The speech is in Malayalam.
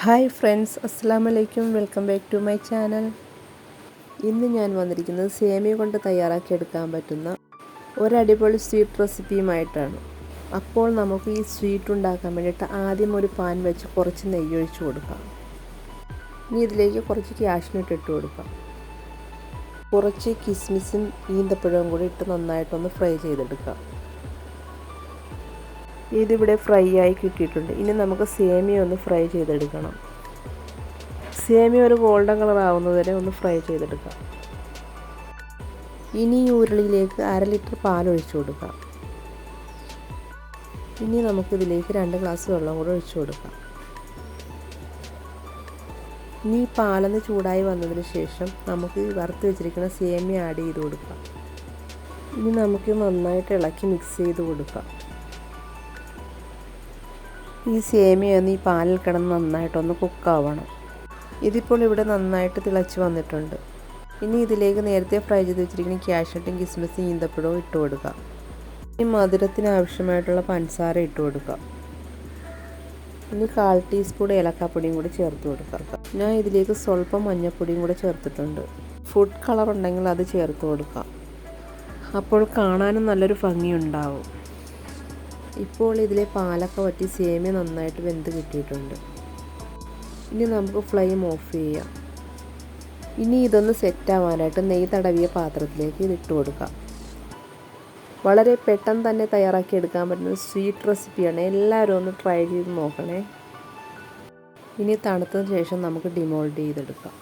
ഹായ് ഫ്രണ്ട്സ്, അസ്സാം വലൈക്കും. Welcome back to my channel. ഇന്ന് ഞാൻ വന്നിരിക്കുന്നത് സേമിയ കൊണ്ട് തയ്യാറാക്കിയെടുക്കാൻ പറ്റുന്ന ഒരടിപൊളി സ്വീറ്റ് റെസിപ്പിയുമായിട്ടാണ്. അപ്പോൾ നമുക്ക് ഈ സ്വീറ്റ് ഉണ്ടാക്കാൻ വേണ്ടിയിട്ട് ആദ്യം ഒരു പാൻ വെച്ച് കുറച്ച് നെയ്യ് ഒഴിച്ച് കൊടുക്കാം. ഇനി ഇതിലേക്ക് കുറച്ച് കാഷ്നട്ട് ഇട്ട് കൊടുക്കാം. കുറച്ച് കിസ്മിസും ഈന്തപ്പഴവും കൂടി ഇട്ട് നന്നായിട്ടൊന്ന് ഫ്രൈ ചെയ്തെടുക്കാം. ഇതിവിടെ ഫ്രൈ ആയി കിട്ടിയിട്ടുണ്ട്. ഇനി നമുക്ക് സേമിയ ഒന്ന് ഫ്രൈ ചെയ്തെടുക്കണം. സേമിയ ഒരു ഗോൾഡൻ കളർ ആവുന്നത് വരെ ഒന്ന് ഫ്രൈ ചെയ്തെടുക്കാം. ഇനി ഈ ഉരുളിയിലേക്ക് 1/2 ലിറ്റർ പാൽ ഒഴിച്ചു കൊടുക്കാം. ഇനി നമുക്കിതിലേക്ക് 2 ഗ്ലാസ് വെള്ളം കൂടെ ഒഴിച്ചു കൊടുക്കാം. ഇനി പാലൊന്ന് ചൂടായി വന്നതിന് ശേഷം നമുക്ക് വറുത്ത് വെച്ചിരിക്കുന്ന സേമിയ ആഡ് ചെയ്ത് കൊടുക്കാം. ഇനി നമുക്ക് നന്നായിട്ട് ഇളക്കി മിക്സ് ചെയ്ത് കൊടുക്കാം. ഈ സേമിയ ഒന്ന് ഈ പാലിൽ കിടന്ന് നന്നായിട്ടൊന്ന് കുക്കാവണം. ഇതിപ്പോൾ ഇവിടെ നന്നായിട്ട് തിളച്ച് വന്നിട്ടുണ്ട്. ഇനി ഇതിലേക്ക് നേരത്തെ ഫ്രൈ ചെയ്ത് വെച്ചിരിക്കുന്ന കാഷ്നട്ടും കിസ്മിസും ഈന്തപ്പഴവും ഇട്ട് കൊടുക്കാം. ഇനി മധുരത്തിന് ആവശ്യമായിട്ടുള്ള പഞ്ചസാര ഇട്ട് കൊടുക്കാം. ഇനി 1/4 ടീസ്പൂൺ ഏലക്കാപ്പൊടിയും കൂടി ചേർത്ത് കൊടുക്കാം. ഞാൻ ഇതിലേക്ക് സ്വല്പം മഞ്ഞൾപ്പൊടിയും കൂടെ ചേർത്തിട്ടുണ്ട്. ഫുഡ് കളർ ഉണ്ടെങ്കിൽ അത് ചേർത്ത് കൊടുക്കാം. അപ്പോൾ കാണാനും നല്ലൊരു ഭംഗിയുണ്ടാവും. ഇപ്പോൾ ഇതിലെ പാലൊക്കെ വറ്റി സേമിയ നന്നായിട്ട് വെന്ത് കിട്ടിയിട്ടുണ്ട്. ഇനി നമുക്ക് ഫ്ലെയിം ഓഫ് ചെയ്യാം. ഇനി ഇതൊന്ന് സെറ്റാവാനായിട്ട് നെയ്യ് തടവിയ പാത്രത്തിലേക്ക് ഇതിട്ട് കൊടുക്കാം. വളരെ പെട്ടെന്ന് തന്നെ തയ്യാറാക്കി എടുക്കാൻ പറ്റുന്ന സ്വീറ്റ് റെസിപ്പിയാണ്. എല്ലാവരും ഒന്ന് ട്രൈ ചെയ്ത് നോക്കണേ. ഇനി തണുത്തതിന് ശേഷം നമുക്ക് ഡിമോൾഡ് ചെയ്തെടുക്കാം.